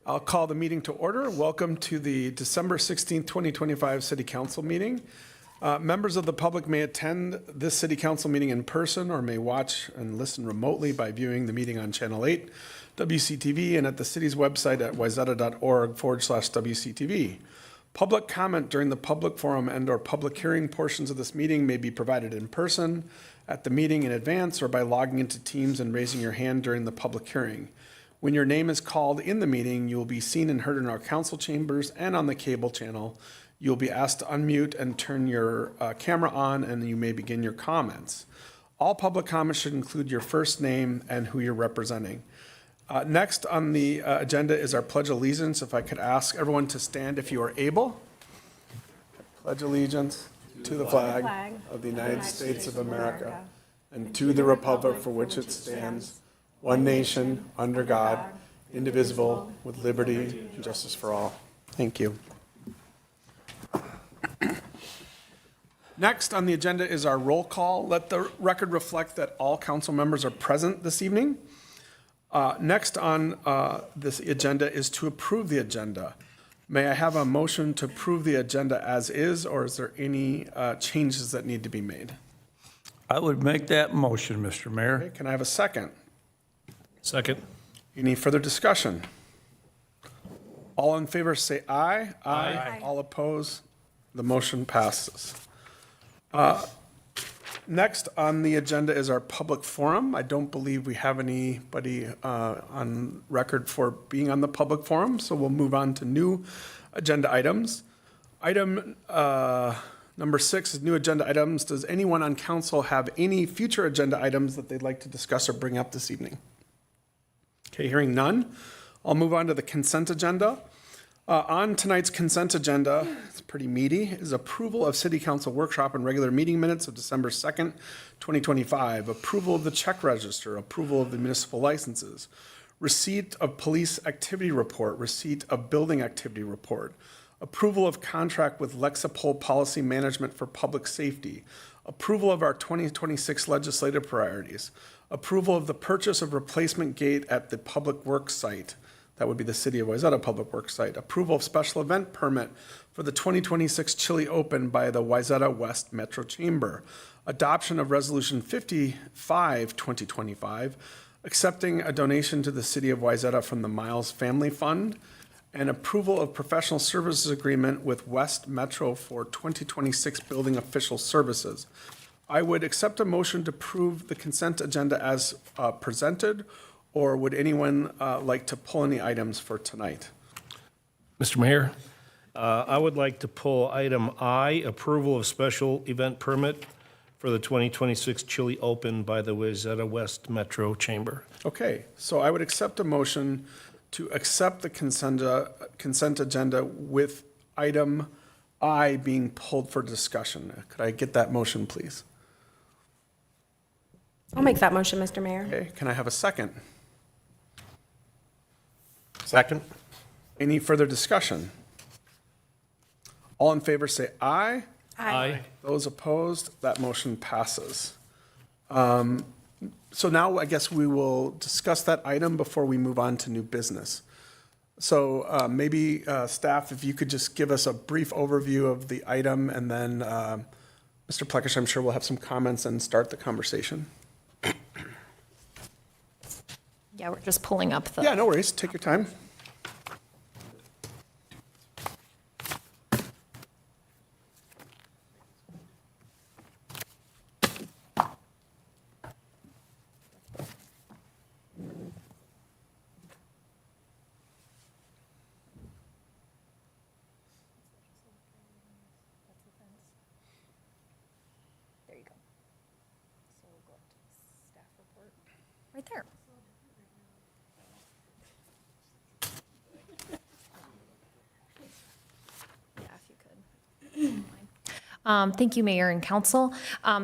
I'll call the meeting to order. Welcome to the December 16th, 2025 City Council meeting. Members of the public may attend this City Council meeting in person or may watch and listen remotely by viewing the meeting on Channel 8, WCTV, and at the city's website at wayzata.org/WCTV. Public comment during the public forum and/or public hearing portions of this meeting may be provided in person at the meeting in advance or by logging into Teams and raising your hand during the public hearing. When your name is called in the meeting, you will be seen and heard in our council chambers and on the cable channel. You'll be asked to unmute and turn your camera on, and you may begin your comments. All public comments should include your first name and who you're representing. Next on the agenda is our Pledge of Allegiance. If I could ask everyone to stand if you are able. Pledge allegiance to the flag of the United States of America and to the republic for which it stands, one nation, under God, indivisible, with liberty and justice for all. Thank you. Next on the agenda is our roll call. Let the record reflect that all council members are present this evening. Next on this agenda is to approve the agenda. May I have a motion to approve the agenda as is, or is there any changes that need to be made? I would make that motion, Mr. Mayor. Okay, can I have a second? Second. Any further discussion? All in favor say aye. Aye. All opposed? The motion passes. Next on the agenda is our public forum. I don't believe we have anybody on record for being on the public forum, so we'll move on to new agenda items. Item number 6 is new agenda items. Does anyone on council have any future agenda items that they'd like to discuss or bring up this evening? Okay, hearing none, I'll move on to the consent agenda. On tonight's consent agenda, it's pretty meaty, is approval of City Council workshop and regular meeting minutes of December 2nd, 2025, approval of the check register, approval of the municipal licenses, receipt of police activity report, receipt of building activity report, approval of contract with Lexipol Policy Management for Public Safety, approval of our 2026 legislative priorities, approval of the purchase of replacement gate at the public works site. That would be the City of Wayzata Public Works site. Approval of special event permit for the 2026 Chili Open by the Wayzata West Metro Chamber. Adoption of Resolution 55, 2025, accepting a donation to the City of Wayzata from the Miles Family Fund, and approval of professional services agreement with West Metro for 2026 building official services. I would accept a motion to approve the consent agenda as presented, or would anyone like to pull any items for tonight? Mr. Mayor, I would like to pull item I, approval of special event permit for the 2026 Chili Open by the Wayzata West Metro Chamber. Okay, so I would accept a motion to accept the consent agenda with item I being pulled for discussion. Could I get that motion, please? I'll make that motion, Mr. Mayor. Okay, can I have a second? Second. Any further discussion? All in favor say aye. Aye. Those opposed, that motion passes. So now I guess we will discuss that item before we move on to new business. So maybe staff, if you could just give us a brief overview of the item, and then Mr. Plekish, I'm sure we'll have some comments and start the conversation. Yeah, we're just pulling up the. Yeah, no worries. Take your time. There you go. So we'll go up to the staff report. Right there. Yeah, if you could. Thank you, Mayor and Council.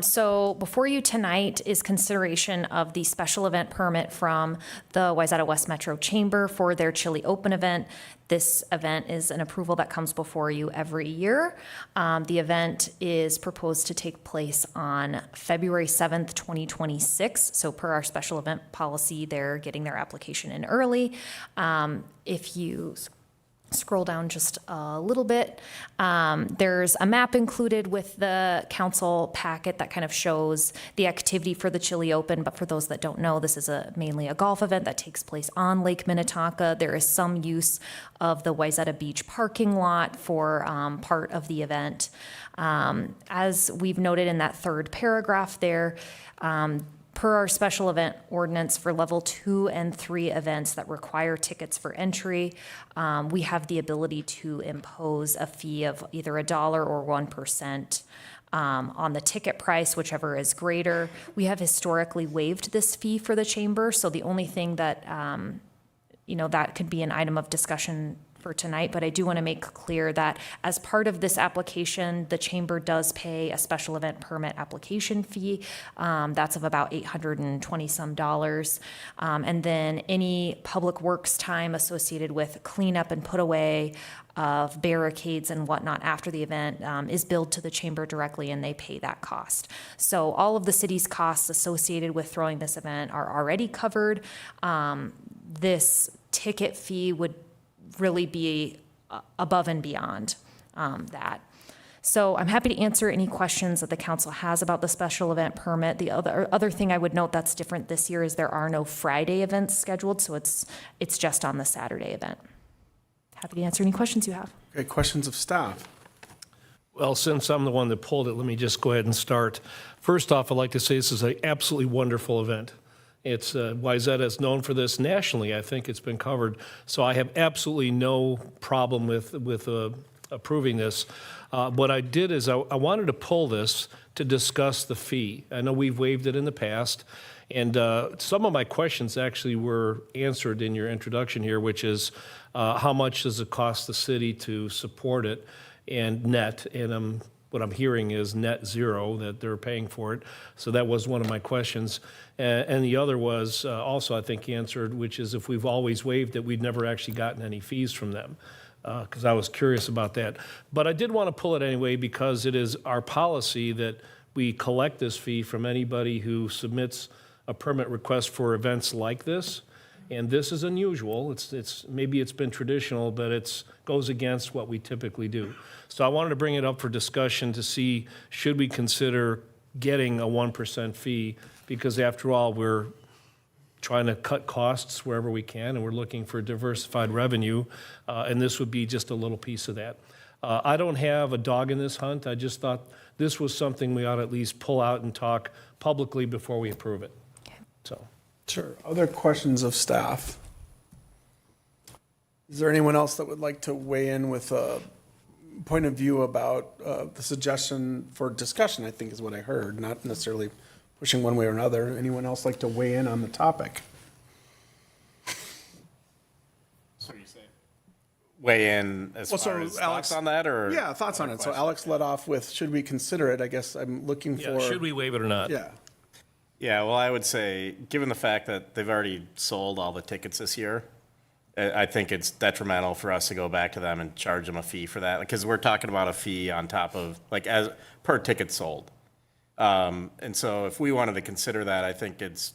So before you tonight is consideration of the special event permit from the Wayzata West Metro Chamber for their Chili Open event. This event is an approval that comes before you every year. The event is proposed to take place on February 7th, 2026. So per our special event policy, they're getting their application in early. If you scroll down just a little bit. There's a map included with the council packet that kind of shows the activity for the Chili Open, but for those that don't know, this is mainly a golf event that takes place on Lake Minnetonka. There is some use of the Wayzata Beach parking lot for part of the event. As we've noted in that third paragraph there, per our special event ordinance for level 2 and 3 events that require tickets for entry, we have the ability to impose a fee of either $1 or 1% on the ticket price, whichever is greater. We have historically waived this fee for the chamber, so the only thing that, that could be an item of discussion for tonight, but I do want to make clear that as part of this application, the chamber does pay a special event permit application fee. That's of about $820 some. And then any public works time associated with cleanup and put away of barricades and whatnot after the event is billed to the chamber directly, and they pay that cost. So all of the city's costs associated with throwing this event are already covered. This ticket fee would really be above and beyond that. So I'm happy to answer any questions that the council has about the special event permit. The other thing I would note that's different this year is there are no Friday events scheduled, so it's just on the Saturday event. Happy to answer any questions you have. Okay, questions of staff? Well, since I'm the one that pulled it, let me just go ahead and start. First off, I'd like to say this is an absolutely wonderful event. It's Wayzata is known for this nationally. I think it's been covered. So I have absolutely no problem with approving this. What I did is I wanted to pull this to discuss the fee. I know we've waived it in the past, and some of my questions actually were answered in your introduction here, which is how much does it cost the city to support it and net, and what I'm hearing is net zero, that they're paying for it. So that was one of my questions. And the other was also, I think, answered, which is if we've always waived it, we'd never actually gotten any fees from them, because I was curious about that. But I did want to pull it anyway because it is our policy that we collect this fee from anybody who submits a permit request for events like this. And this is unusual. Maybe it's been traditional, but it goes against what we typically do. So I wanted to bring it up for discussion to see, should we consider getting a 1% fee? Because after all, we're trying to cut costs wherever we can, and we're looking for diversified revenue, and this would be just a little piece of that. I don't have a dog in this hunt. I just thought this was something we ought to at least pull out and talk publicly before we approve it. So. Sure. Other questions of staff? Is there anyone else that would like to weigh in with a point of view about the suggestion for discussion, I think is what I heard, not necessarily pushing one way or another. Anyone else like to weigh in on the topic? So you say weigh in as Well, so far as Alex- thoughts on that, or Yeah, thoughts on it. So Alex led off with, should we consider it? I guess I'm looking Yeah, for. should we waive it or not? Yeah. Yeah, well, I would say, given the fact that they've already sold all the tickets this year, I think it's detrimental for us to go back to them and charge them a fee for that, because we're talking about a fee on top of, like, as per ticket sold. And so if we wanted to consider that, I think it's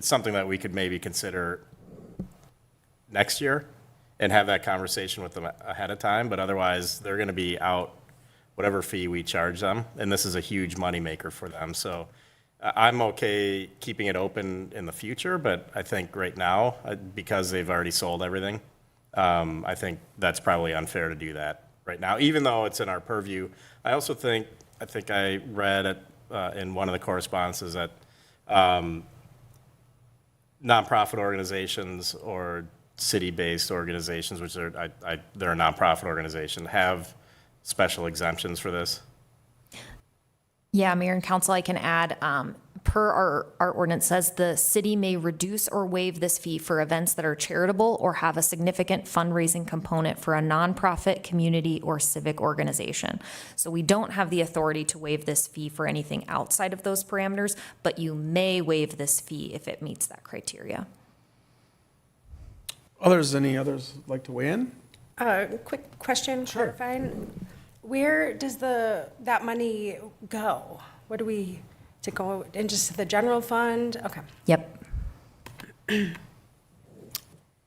something that we could maybe consider next year and have that conversation with them ahead of time, but otherwise, they're going to be out whatever fee we charge them, and this is a huge moneymaker for them, so I'm okay keeping it open in the future, but I think right now, because they've already sold everything, I think that's probably unfair to do that right now, even though it's in our purview. I also think I read it in one of the correspondences that nonprofit organizations or city-based organizations, which they're a nonprofit organization, have special exemptions for this. Yeah, Mayor and Council, I can add, per per our ordinance says, the city may reduce or waive this fee for events that are charitable or have a significant fundraising component for a nonprofit, community, or civic organization. So we don't have the authority to waive this fee for anything outside of those parameters, but you may waive this fee if it meets that criteria. Any others like to weigh in? Quick question, clarifying. Where does that money go? What do we, to go into just the general fund? Okay. Yep. Mr.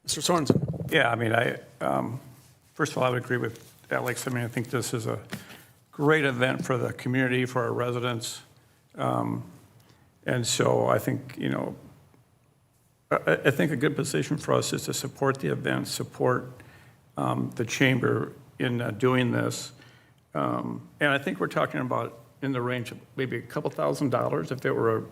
Sorensen? Yeah, I mean, first of all, I would agree with Alex. I mean, I think this is a great event for the community, for our residents. And so I think, I think a good position for us is to support the event, support the chamber in doing this. And I think we're talking about in the range of maybe a couple $1,000 if it were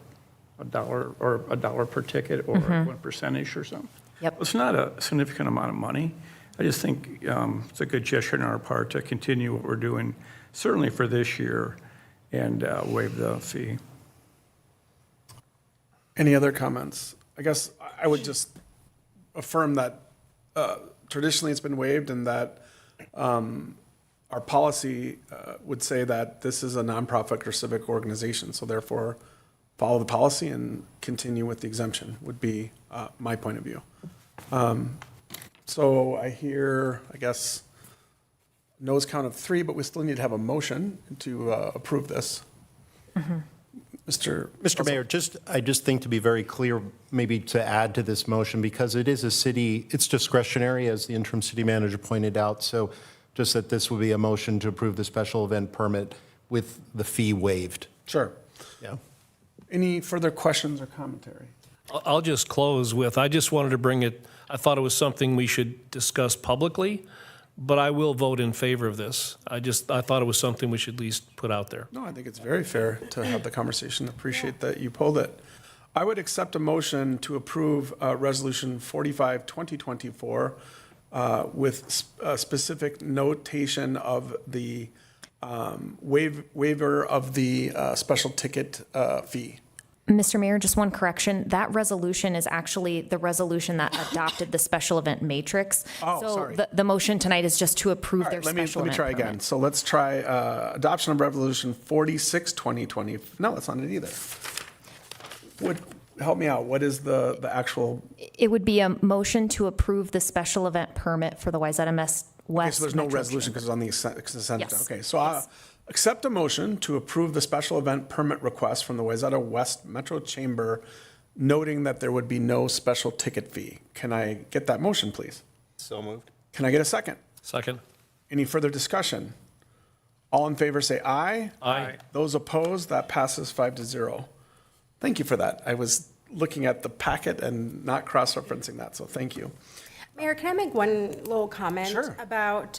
a dollar or $1 per ticket or 1% or something. Yep. It's not a significant amount of money. I just think it's a good gesture on our part to continue what we're doing, certainly for this year, and waive the fee. Any other comments? I guess I would just affirm that traditionally it's been waived and that our policy would say that this is a nonprofit or civic organization, so therefore follow the policy and continue with the exemption would be my point of view. So I hear, I guess, no's count of 3, but we still need to have a motion to approve this. Mr. Mayor, I just think to be very clear, maybe to add to this motion, because it is a city, it's discretionary, as the interim city manager pointed out, so just that this would be a motion to approve the special event permit with the fee waived. Sure. Yeah. Any further questions or commentary? I'll just close with, I just wanted to bring it, I thought it was something we should discuss publicly, but I will vote in favor of this. I thought it was something we should at least put out there. No, I think it's very fair to have the conversation. Appreciate that you pulled it. I would accept a motion to approve Resolution 45, 2024 with a specific notation of the waiver of the special ticket fee. Mr. Mayor, just one correction. That resolution is actually the resolution that adopted the special event matrix. Oh, sorry. So the motion tonight is just to approve All their right, let me special event try permit. again. So let's try adoption of Resolution 46, 2020. No, that's not it either. Help me out. What is the actual? It would be a motion to approve the special event permit for the Wayzata West. Okay, so there's no Metro resolution because Chamber. it's on the consent. Yes. Okay, so I accept a motion to approve the special event permit request from the Wayzata West Metro Chamber, noting that there would be no special ticket fee. Can I get that motion, please? So moved. Can I get a second? Second? Any further discussion? All in favor say aye. Aye. Those opposed, that passes 5-0. Thank you for that. I was looking at the packet and not cross-referencing that, so thank you. Mayor, can I make one little comment Sure. about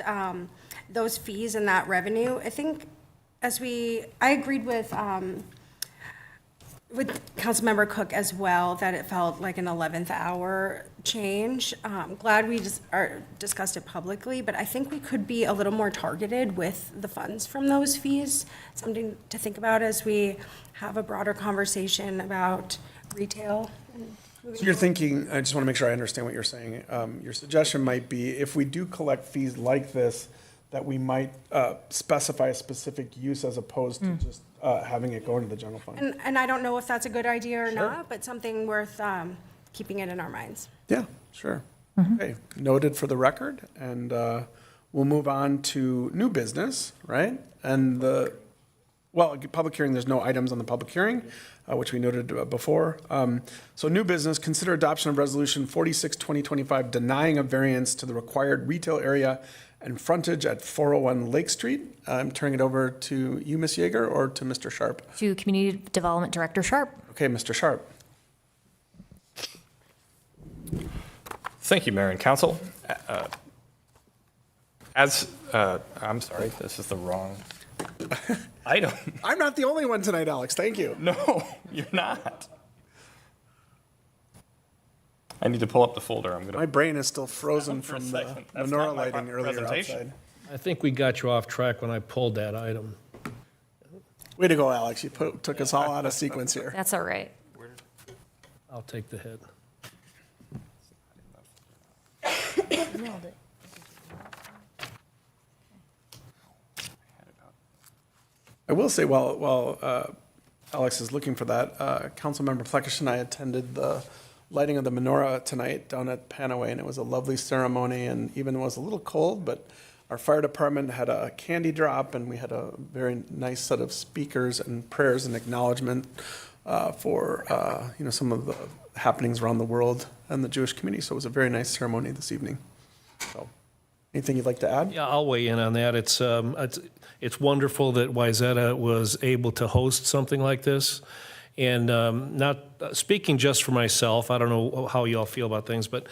those fees and that revenue? I think I agreed with Councilmember Cook as well, that it felt like an 11th hour change. Glad we discussed it publicly, but I think we could be a little more targeted with the funds from those fees. Something to think about as we have a broader conversation about retail. So you're thinking, I just want to make sure I understand what you're saying. Your suggestion might be if we do collect fees like this, that we might specify a specific use as opposed to just having it go into the general fund. And I don't know if that's a good idea or Sure. not, but something worth keeping it in our minds. Yeah, sure. Okay, noted for the record, and we'll move on to new business, right? And public hearing, there's no items on the public hearing, which we noted before. So new business, consider adoption of Resolution 46, 2025, denying a variance to the required retail area and frontage at 401 Lake Street. I'm turning it over to you, Ms. Yeager, or to Mr. Sharp? To Community Development Director Sharp. Okay, Mr. Sharp. Thank you, Mayor and Council. I'm sorry, this is the wrong item. I'm not the only one tonight, Alex. Thank you. No, you're not. I need to pull up the folder. My brain is still frozen For a from the second. That's menorah not my lighting earlier presentation. outside. I think we got you off track when I pulled that item. Way to go, Alex. You took us all out of sequence here. That's all right. I'll take the hit. Nailed it. I will say, while Alex is looking for that, Councilmember Plekish and I attended the lighting of the menorah tonight down at Panaway, and it was a lovely ceremony, and even though it was a little cold, but our fire department had a candy drop, and we had a very nice set of speakers and prayers and acknowledgement for some of the happenings around the world and the Jewish community. So it was a very nice ceremony this evening. So, anything you'd like to add? Yeah, I'll weigh in on that. It's wonderful that Wayzata was able to host something like this. And not speaking just for myself, I don't know how you all feel about things, but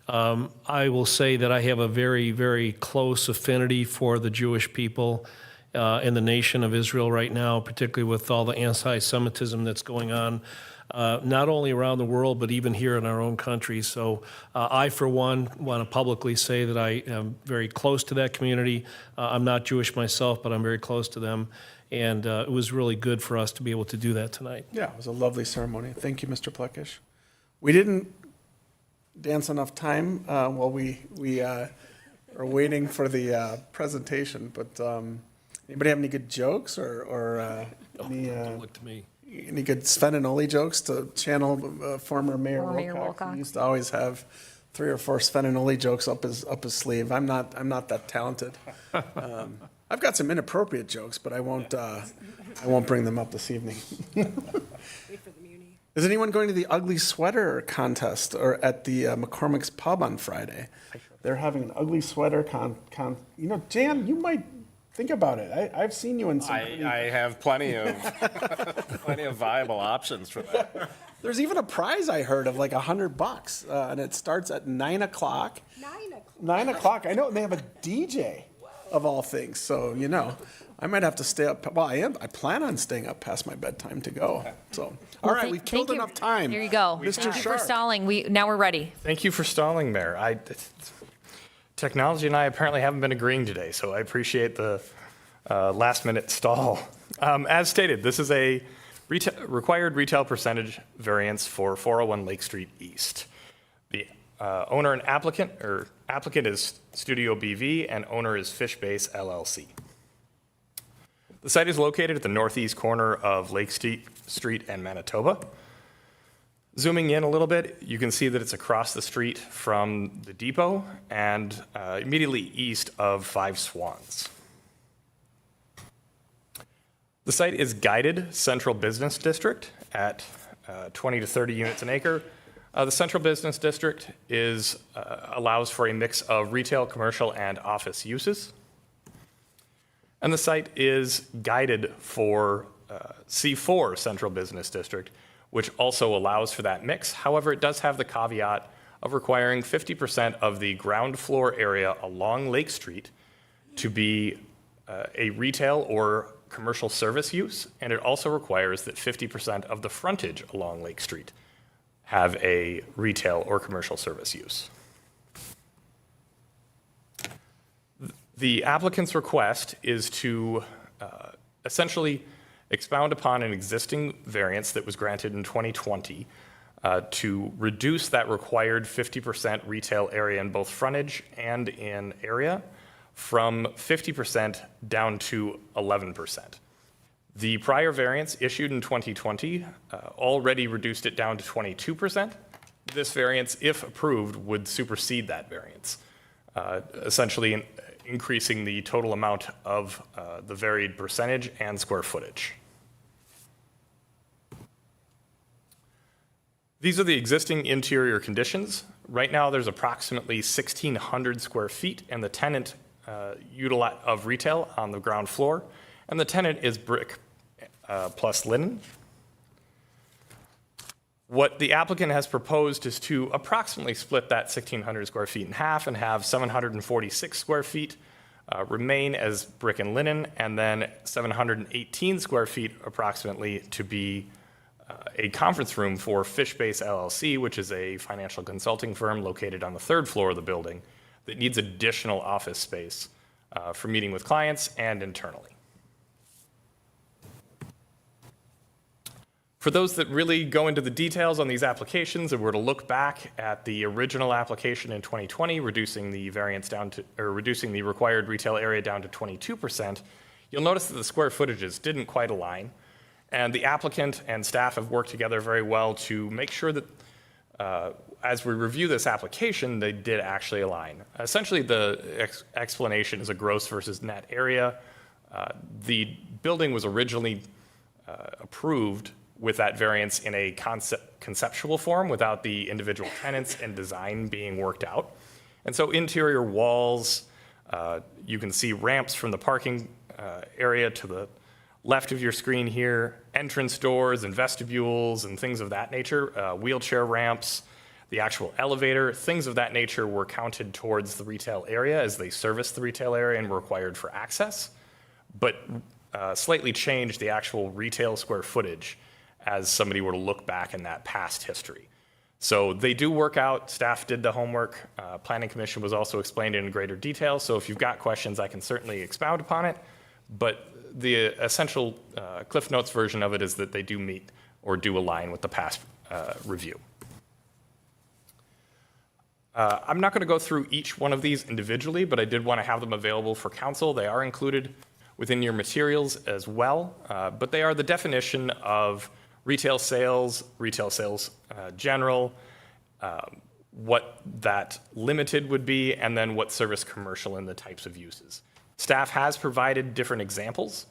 I will say that I have a very, very close affinity for the Jewish people in the nation of Israel right now, particularly with all the anti-Semitism that's going on, not only around the world, but even here in our own country. So I, for one, want to publicly say that I am very close to that community. I'm not Jewish myself, but I'm very close to them. And it was really good for us to be able to do that tonight. Yeah, it was a lovely ceremony. Thank you, Mr. Plekish. We didn't dance enough time while we are waiting for the presentation, but anybody have any good jokes or Don't look to me. any good Sven and Ole jokes to channel former Mayor Former Mayor Wilcox? Wilcox. He used to always have 3 or 4 Sven and Ole jokes up his sleeve. I'm not that talented. I've got some inappropriate jokes, but I won't bring them up this evening. Is anyone going to the ugly sweater contest or at the McCormick's Pub on Friday? They're having an ugly sweater Jan, you might think about it. I've seen you in some. I have plenty of viable options for that. There's even a prize I heard of like $100, and it starts at 9 o'clock. 9 o'clock. I know, and they have a DJ of all things. So I might have to stay up. Well, I plan on staying up past my bedtime to go. So, all right, we've killed enough time. There you go. Mr. Thank you for Sharp. stalling. Now we're ready. Thank you for stalling, Mayor. Technology and I apparently haven't been agreeing today, so I appreciate the last-minute stall. As stated, this is a required retail percentage variance for 401 Lake Street East. The owner and applicant is Studio BV, and owner is Fishbase LLC. The site is located at the northeast corner of Lake Street and Manitoba. Zooming in a little bit, you can see that it's across the street from the depot and immediately east of Five Swans. The site is guided central business district at 20 to 30 units an acre. The central business district allows for a mix of retail, commercial, and office uses. And the site is guided for C4 central business district, which also allows for that mix. However, it does have the caveat of requiring 50% of the ground floor area along Lake Street to be a retail or commercial service use, and it also requires that 50% of the frontage along Lake Street have a retail or commercial service use. The applicant's request is to essentially expound upon an existing variance that was granted in 2020 to reduce that required 50% retail area in both frontage and in area from 50% down to 11%. The prior variance issued in 2020 already reduced it down to 22%. This variance, if approved, would supersede that variance, essentially increasing the total amount of the varied percentage and square footage. These are the existing interior conditions. Right now, there's approximately 1,600 square feet, and the tenant of retail on the ground floor, and the tenant is brick plus linen. What the applicant has proposed is to approximately split that 1,600 square feet in half and have 746 square feet remain as brick and linen, and then 718 square feet approximately to be a conference room for Fishbase LLC, which is a financial consulting firm located on the 3rd floor of the building that needs additional office space for meeting with clients and internally. For those that really go into the details on these applications and were to look back at the original application in 2020, reducing the variance down to, or reducing the required retail area down to 22%, you'll notice that the square footages didn't quite align. And the applicant and staff have worked together very well to make sure that as we review this application, they did actually align. Essentially, the explanation is a gross versus net area. The building was originally approved with that variance in a conceptual form without the individual tenants and design being worked out. And so interior walls, you can see ramps from the parking area to the left of your screen here, entrance doors and vestibules and things of that nature, wheelchair ramps, the actual elevator, things of that nature were counted towards the retail area as they serviced the retail area and were required for access, but slightly changed the actual retail square footage as somebody were to look back in that past history. So they do work out, staff did the homework, Planning Commission was also explained in greater detail, so if you've got questions, I can certainly expound upon it, but the essential Cliff Notes version of it is that they do meet or do align with the past review. I'm not going to go through each one of these individually, but I did want to have them available for council. They are included within your materials as well, but they are the definition of retail sales general, what that limited would be, and then what service commercial and the types of uses. Staff has provided different examples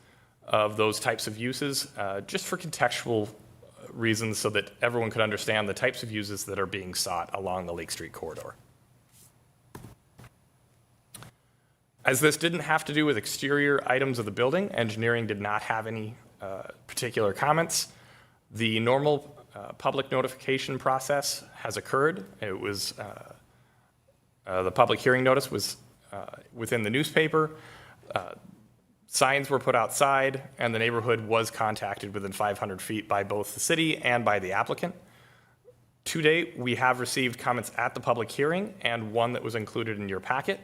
of those types of uses just for contextual reasons so that everyone could understand the types of uses that are being sought along the Lake Street corridor. As this didn't have to do with exterior items of the building, engineering did not have any particular comments. The normal public notification process has occurred. It was, the public hearing notice was within the newspaper. Signs were put outside, and the neighborhood was contacted within 500 feet by both the city and by the applicant. To date, we have received comments at the public hearing and one that was included in your packet.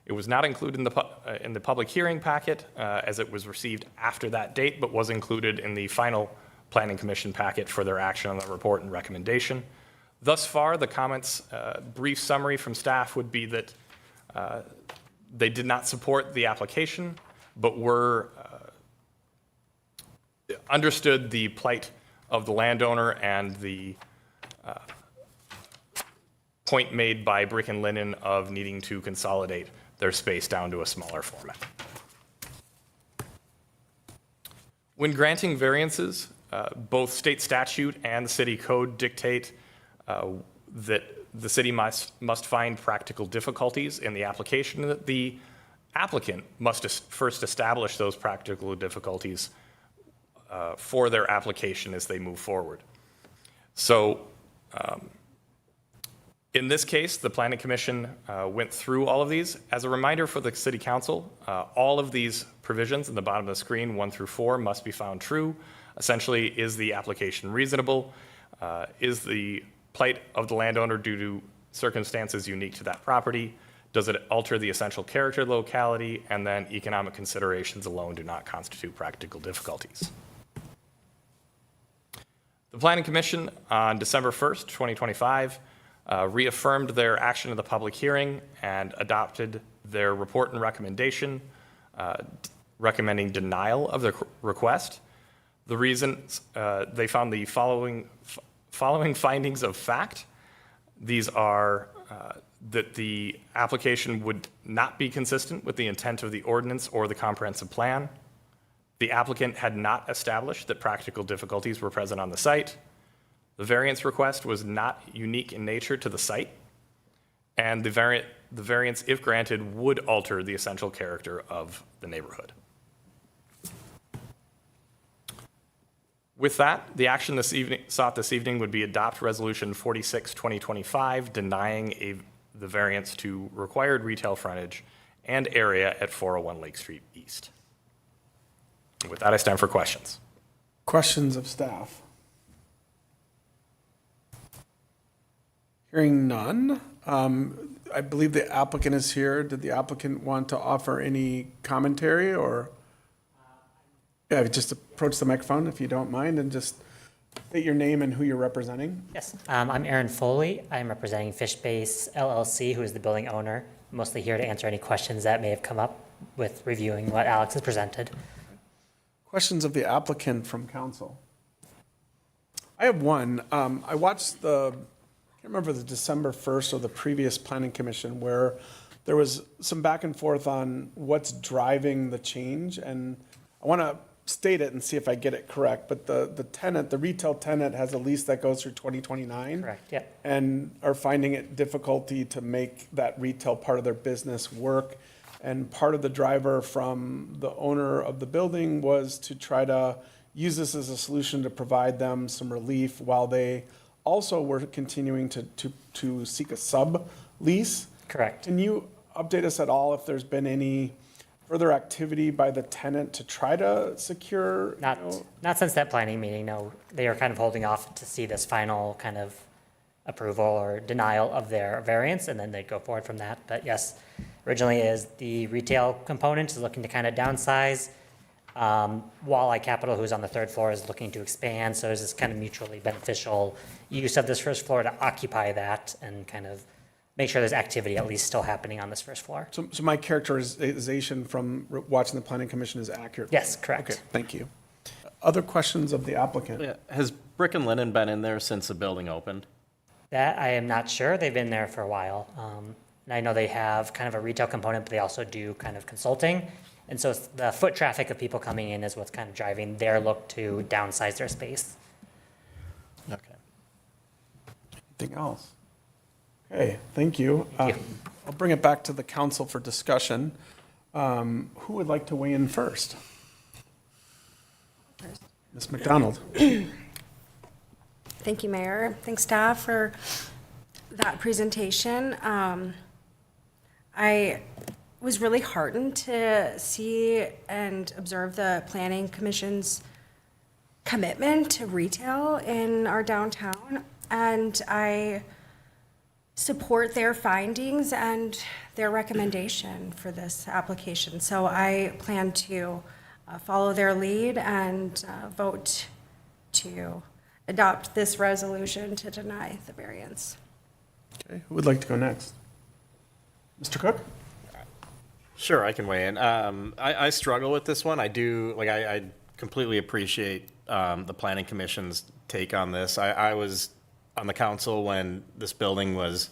It was not included in the public hearing packet as it was received after that date, but was included in the final Planning Commission packet for their action on the report and recommendation. Thus far, the comments, brief summary from staff would be that they did not support the application, but were understood the plight of the landowner and the point made by Brick and Linen of needing to consolidate their space down to a smaller format. When granting variances, both state statute and the city code dictate that the city must find practical difficulties in the application, and that the applicant must first establish those practical difficulties for their application as they move forward. So in this case, the Planning Commission went through all of these. As a reminder for the City Council, all of these provisions in the bottom of the screen, 1 through 4, must be found true. Essentially, is the application reasonable? Is the plight of the landowner due to circumstances unique to that property? Does it alter the essential character of the locality? And then economic considerations alone do not constitute practical difficulties. The Planning Commission on December 1st, 2025, reaffirmed their action of the public hearing and adopted their report and recommendation, recommending denial of the request. The reasons, they found the following findings of fact. These are that the application would not be consistent with the intent of the ordinance or the comprehensive plan. The applicant had not established that practical difficulties were present on the site. The variance request was not unique in nature to the site. And the variance, if granted, would alter the essential character of the neighborhood. With that, the action sought this evening would be adopt Resolution 46-2025, denying the variance to required retail frontage and area at 401 Lake Street East. With that, I stand for questions. Questions of staff? Hearing none, I believe the applicant is here. Did the applicant want to offer any commentary or? Yeah, just approach the microphone if you don't mind and just State your name and who you're representing. Yes, I'm Aaron Foley. I'm representing Fishbase LLC, who is the building owner. Mostly here to answer any questions that may have come up with reviewing what Alex has presented. Questions of the applicant from council? I have one. I watched I can't remember the December 1st or the previous planning commission where there was some back and forth on what's driving the change. And I want to state it and see if I get it correct. But the tenant, the retail tenant has a lease that goes through 2029. Correct, yep. And are finding it difficulty to make that retail part of their business work. And part of the driver from the owner of the building was to try to use this as a solution to provide them some relief while they also were continuing to seek a sublease. Correct. Can you update us at all if there's been any further activity by the tenant to try to secure? Not since that planning meeting, no. They are kind of holding off to see this final kind of approval or denial of their variance, and then they go forward from that. But yes, originally is the retail component is looking to kind of downsize. Walleye Capital, who's on the third floor, is looking to expand. So there's this kind of mutually beneficial use of this first floor to occupy that and kind of make sure there's activity at least still happening on this first floor. So my characterization from watching the planning commission is accurate? Yes, correct. Okay, thank you. Other questions of the applicant? Yeah. Has Brick and Linen been in there since the building opened? That I am not sure. They've been there for a while. And I know they have kind of a retail component, but they also do kind of consulting. And so it's the foot traffic of people coming in is what's kind of driving their look to downsize their space. Okay. Anything else? Okay, thank you. I'll bring it back to the council for discussion. Who would like to weigh in first? Ms. McDonald. Thank you, Mayor. Thanks, staff, for that presentation. I was really heartened to see and observe the Planning Commission's commitment to retail in our downtown, and I support their findings and their recommendation for this application. So I plan to follow their lead and vote to adopt this resolution to deny the variance. Okay, who would like to go next? Mr. Cook? Sure, I can weigh in. I struggle with this one. I do, like, I completely appreciate the Planning Commission's take on this. I was on the council when this building was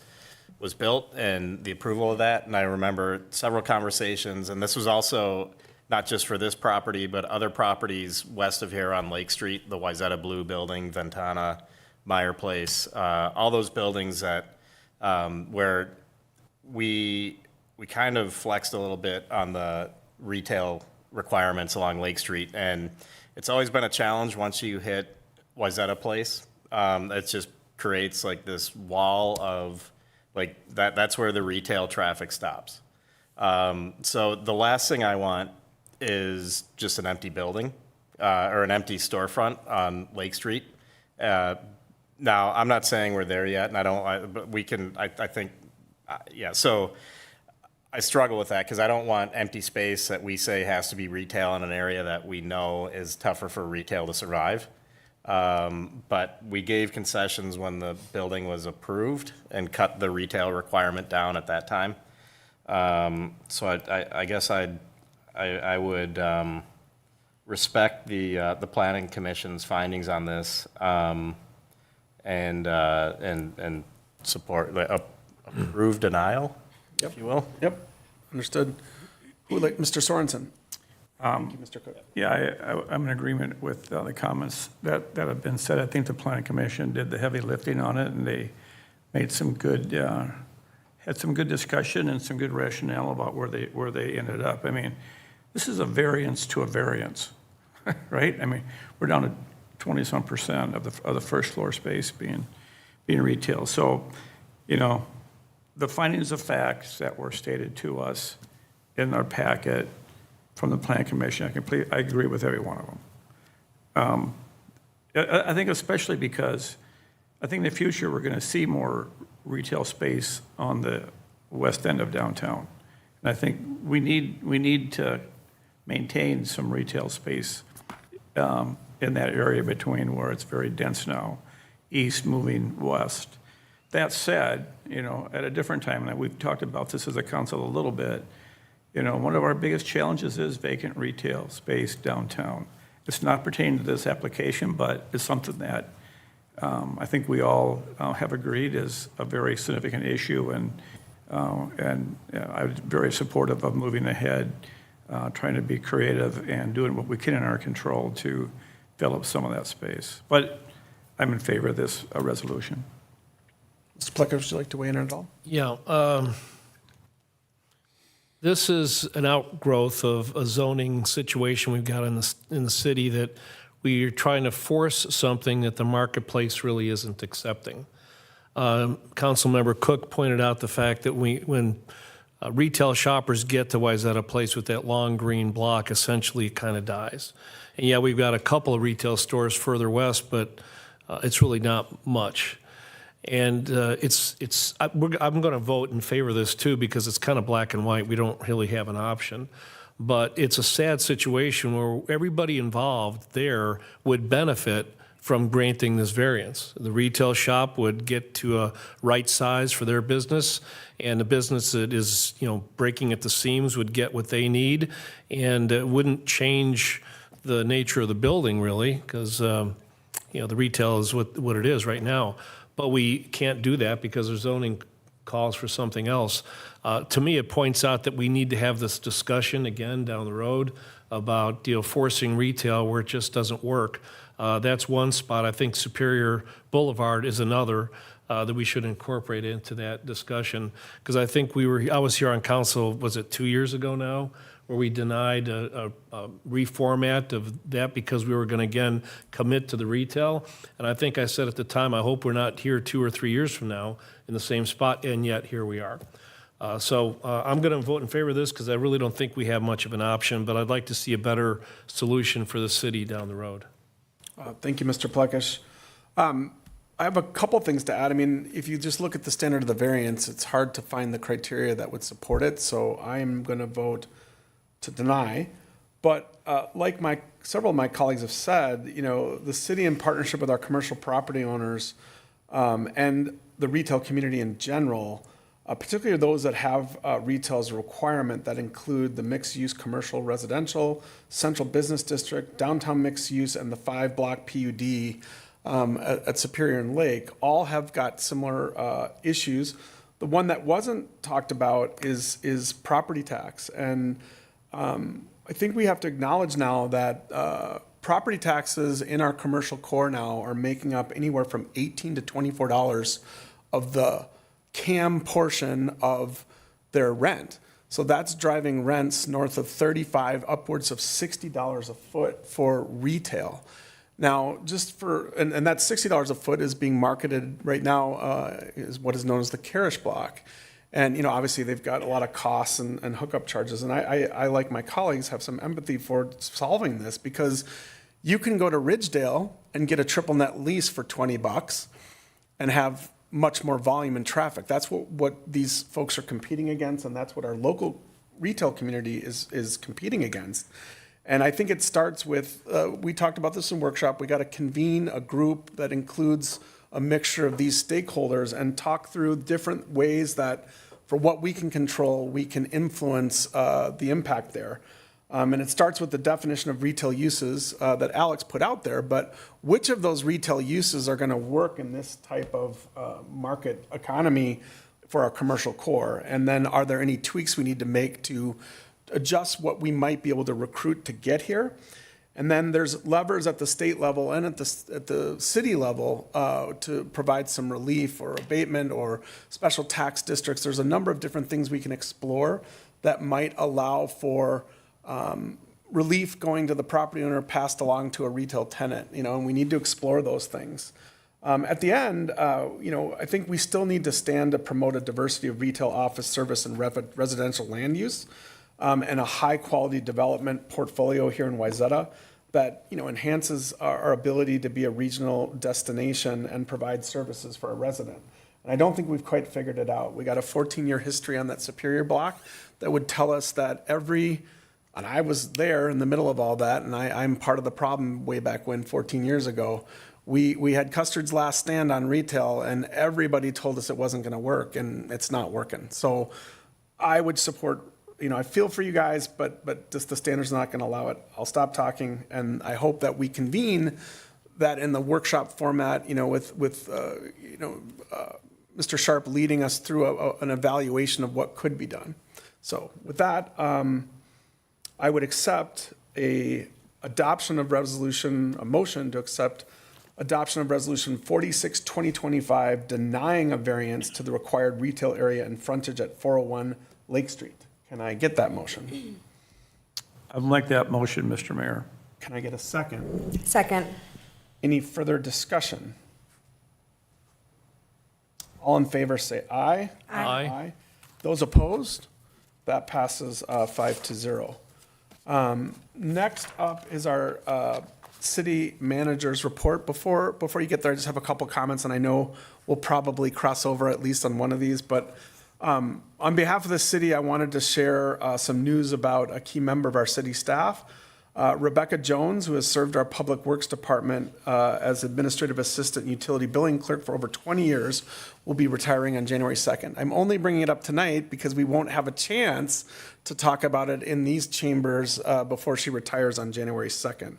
built and the approval of that, and I remember several conversations, and this was also not just for this property, but other properties west of here on Lake Street, the Wayzata Blue Building, Ventana, Meyer Place, all those buildings that, where we kind of flexed a little bit on the retail requirements along Lake Street. And it's always been a challenge once you hit Wayzata Place. It just creates like this wall of like that's where the retail traffic stops. So the last thing I want is just an empty building or an empty storefront on Lake Street. Now, I'm not saying we're there yet, and but we can, I think, yeah, so I struggle with that because I don't want empty space that we say has to be retail in an area that we know is tougher for retail to survive. But we gave concessions when the building was approved and cut the retail requirement down at that time. So I guess I would respect the Planning Commission's findings on this and support approve denial, if you will. Yep, understood. Who would like, Mr. Sorensen? Thank you, Mr. Cook. Yeah, I'm in agreement with the comments that have been said. I think the Planning Commission did the heavy lifting on it, and they made some good, had some good discussion and some good rationale about where they ended up. I mean, this is a variance to a variance, right? I mean, we're down to 20-some% of the first floor space being retail. So, you know, the findings of facts that were stated to us in our packet from the Planning Commission, I agree with every one of them. I think especially because I think in the future we're going to see more retail space on the west end of downtown. And I think we need to maintain some retail space in in that area between where it's very dense now, east moving west. That said, at a different time, and we've talked about this as a council a little bit, one of our biggest challenges is vacant retail space downtown. It's not pertaining to this application, but it's something that I think we all have agreed is a very significant issue, and I was very supportive of moving ahead, trying to be creative and doing what we can in our control to fill up some of that space. But I'm in favor of this resolution. Mr. Plecker, would you like to weigh in at all? Yeah. This is an outgrowth of a zoning situation we've got in the city that we are trying to force something that the marketplace really isn't accepting. Councilmember Cook pointed out the fact that when retail shoppers get to Wayzata Place with that long green block, essentially it kind of dies. And yeah, we've got a couple of retail stores further west, but it's really not much. And I'm going to vote in favor of this too because it's kind of black and white. We don't really have an option. But it's a sad situation where everybody involved there would benefit from granting this variance. The retail shop would get to a right size for their business, and the business that is, breaking at the seams would get what they need, and it wouldn't change the nature of the building really, because the retail is what it is right now. But we can't do that because our zoning calls for something else. To me, it points out that we need to have this discussion again down the road about forcing retail where it just doesn't work. That's one spot. I think Superior Boulevard is another that we should incorporate into that discussion, because I think I was here on council, was it 2 years ago now, where we denied a reformat of that because we were going to, again, commit to the retail. And I think I said at the time, I hope we're not here 2 or 3 years from now in the same spot, and yet here we are. So I'm going to vote in favor of this because I really don't think we have much of an option, but I'd like to see a better solution for the city down the road. Thank you, Mr. Plekish. I have a couple things to add. I mean, if you just look at the standard of the variance, it's hard to find the criteria that would support it. So I'm going to vote to deny. But like several of my colleagues have said, the city, in partnership with our commercial property owners and the retail community in general, particularly those that have retail as a requirement that include the mixed-use commercial residential, central business district, downtown mixed use, and the 5-block PUD at Superior and Lake, all have got similar issues. The one that wasn't talked about is property tax. And I think we have to acknowledge now that property taxes in our commercial core now are making up anywhere from $18 to $24 of the CAM portion of their rent. So that's driving rents north of $35, upwards of $60 a foot for retail. Now, and that $60 a foot is being marketed right now is what is known as the Carish block. And, obviously they've got a lot of costs and hookup charges. And I, like my colleagues, have some empathy for solving this, because you can go to Ridgedale and get a triple net lease for $20 and have much more volume and traffic. That's what these folks are competing against, and that's what our local retail community is competing against. And I think it starts with, we talked about this in workshop, we got to convene a group that includes a mixture of these stakeholders and talk through different ways that, for what we can control, we can influence the impact there. And it starts with the definition of retail uses that Alex put out there, but which of those retail uses are going to work in this type of market economy for our commercial core? And then are there any tweaks we need to make to adjust what we might be able to recruit to get here? And then there's levers at the state level and at the city level to provide some relief or abatement or special tax districts. There's a number of different things we can explore that might allow for relief going to the property owner passed along to a retail tenant, and we need to explore those things. At the end, I think we still need to stand to promote a diversity of retail, office, service, and residential land use, and a high-quality development portfolio here in Wayzata that, enhances our ability to be a regional destination and provide services for a resident. And I don't think we've quite figured it out. We got a 14-year history on that Superior block that would tell us that every And I was there in the middle of all that, and I'm part of the problem way back when, 14 years ago. We had Custard's last stand on retail, and everybody told us it wasn't going to work, and it's not working. So I would support, I feel for you guys, but just the standard's not going to allow it. I'll stop talking, and I hope that we convene that in the workshop format, with Mr. Sharp leading us through an evaluation of what could be done. So with that, I would accept a motion to accept adoption of resolution 46, 2025, denying a variance to the required retail area and frontage at 401 Lake Street. Can I get that motion? I'd like that motion, Mr. Mayor. Can I get a second? Second. Any further discussion? All in favor say aye. Aye. Those opposed? That passes 5-0. Next up is our city manager's report. Before you get there, I just have a couple comments, and I know we'll probably cross over at least on one of these, but on behalf of the city, I wanted to share some news about a key member of our city staff. Rebecca Jones, who has served our Public Works Department as Administrative Assistant Utility Billing Clerk for over 20 years, will be retiring on January 2nd. I'm only bringing it up tonight because we won't have a chance to talk about it in these chambers before she retires on January 2nd.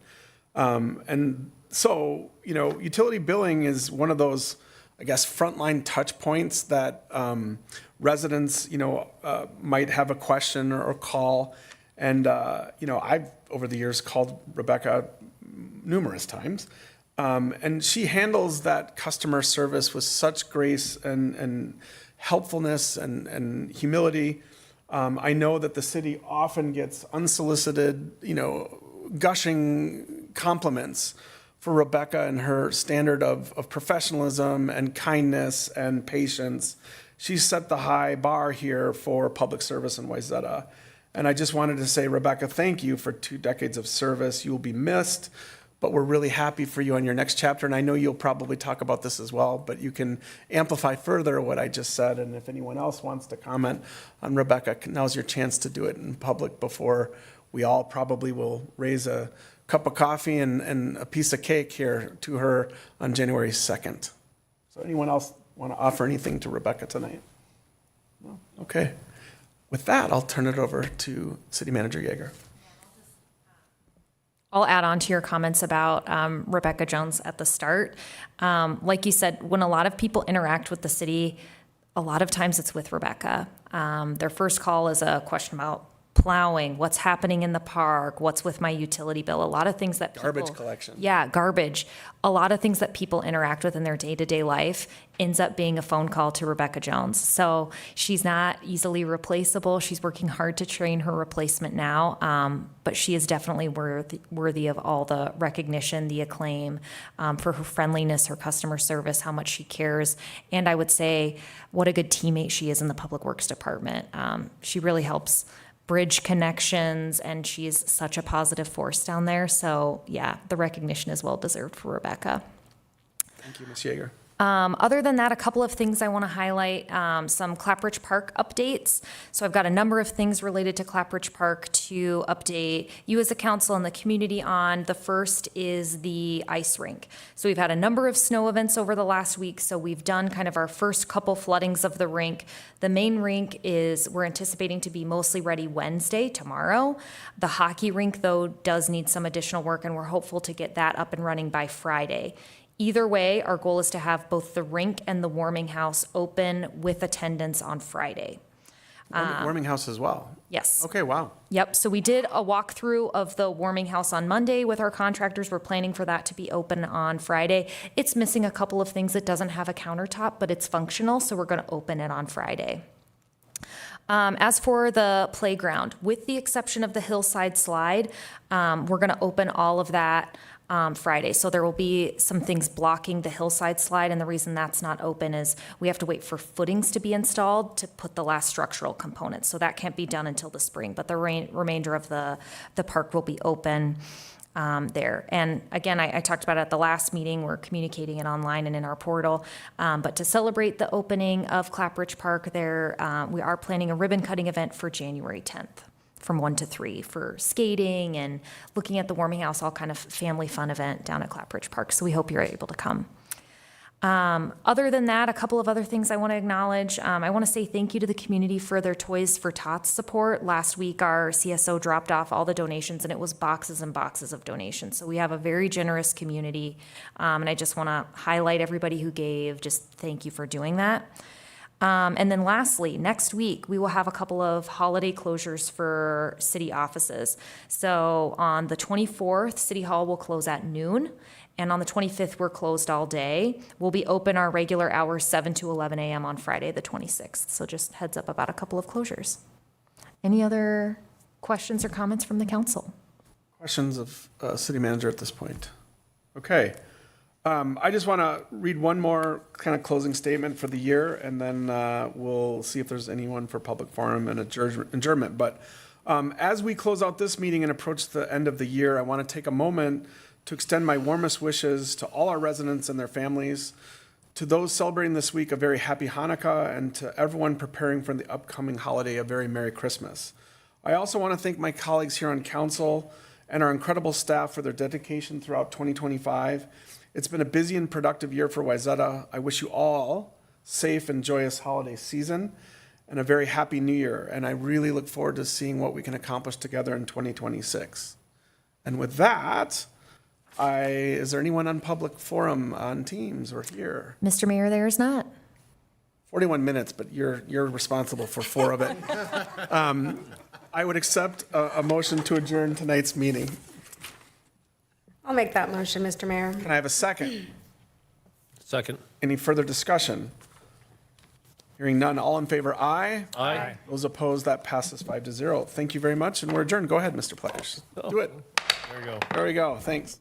And so, utility billing is one of those, I guess, frontline touch points that residents, might have a question or call. And, I've, over the years, called Rebecca numerous times. And she handles that customer service with such grace and helpfulness and humility. I know that the city often gets unsolicited, gushing compliments for Rebecca and her standard of professionalism and kindness and patience. She set the high bar here for public service in Wayzata. And I just wanted to say, Rebecca, thank you for 2 decades of service. You will be missed, but we're really happy for you on your next chapter. And I know you'll probably talk about this as well, but you can amplify further what I just said. And if anyone else wants to comment on Rebecca, now's your chance to do it in public before we all probably will raise a cup of coffee and a piece of cake here to her on January 2nd. So anyone else want to offer anything to Rebecca tonight? No? Okay. With that, I'll turn it over to City Manager Yeager. I'll add on to your comments about Rebecca Jones at the start. Like you said, when a lot of people interact with the city, a lot of times it's with Rebecca. Their first call is a question about plowing, what's happening in the park, what's with my utility bill, a lot of things that people... Garbage collection. Yeah, garbage. A lot of things that people interact with in their day-to-day life ends up being a phone call to Rebecca Jones. So she's not easily replaceable. She's working hard to train her replacement now, but she is definitely worthy of all the recognition, the acclaim, for her friendliness, her customer service, how much she cares. And I would say what a good teammate she is in the Public Works Department. She really helps bridge connections, and she's such a positive force down there. So yeah, the recognition is well deserved for Rebecca. Thank you, Ms. Yeager. Other than that, a couple of things I want to highlight, some Clapbridge Park updates. So I've got a number of things related to Clapbridge Park to update you as a council and the community on. The first is the ice rink. So we've had a number of snow events over the last week, so we've done kind of our first couple floodings of the rink. The main rink we're anticipating to be mostly ready Wednesday, tomorrow. The hockey rink, though, does need some additional work, and we're hopeful to get that up and running by Friday. Either way, our goal is to have both the rink and the warming house open with attendance on Friday. Warming house as well. Yes. Okay, wow. Yep. So we did a walkthrough of the warming house on Monday with our contractors. We're planning for that to be open on Friday. It's missing a couple of things. It doesn't have a countertop, but it's functional, so we're going to open it on Friday. As for the playground, with the exception of the hillside slide, we're going to open all of that Friday. So there will be some things blocking the hillside slide, and the reason that's not open is we have to wait for footings to be installed to put the last structural components. So that can't be done until the spring, but the remainder of the park will be open there. And again, I talked about it at the last meeting. We're communicating it online and in our portal. But to celebrate the opening of Clapbridge Park there, we are planning a ribbon cutting event for January 10th from 1 to 3 for skating and looking at the warming house, all kind of family fun event down at Clapbridge Park. So we hope you're able to come. Other than that, a couple of other things I want to acknowledge. I want to say thank you to the community for their Toys for Tots support. Last week, our CSO dropped off all the donations, and it was boxes and boxes of donations. So we have a very generous community, and I just want to highlight everybody who gave. Just thank you for doing that. And then lastly, next week, we will have a couple of holiday closures for city offices. So on the 24th, City Hall will close at noon. And on the 25th, we're closed all day. We'll be open our regular hours, 7 to 11 a.m. on Friday, the 26th. So just heads up about a couple of closures. Any other questions or comments from the council? Questions of city manager at this point? Okay. I just want to read one more kind of closing statement for the year, and then we'll see if there's anyone for public forum and adjournment. But as we close out this meeting and approach the end of the year, I want to take a moment to extend my warmest wishes to all our residents and their families, to those celebrating this week a very happy Hanukkah, and to everyone preparing for the upcoming holiday a very Merry Christmas. I also want to thank my colleagues here on council and our incredible staff for their dedication throughout 2025. It's been a busy and productive year for Wayzata. I wish you all safe and joyous holiday season and a very happy new year. And I really look forward to seeing what we can accomplish together in 2026. And with that, is there anyone on public forum on Teams or here? Mr. Mayor, there is not. 41 minutes, but you're responsible for 4 of it. I would accept a motion to adjourn tonight's meeting. I'll make that motion, Mr. Mayor. Can I have a second? Second. Any further discussion? Hearing none, all in favor, aye. Aye. Those opposed, that passes 5-0. Thank you very much, and we're adjourned. Go ahead, Mr. Pledge. Do it. There you go. There we go. Thanks.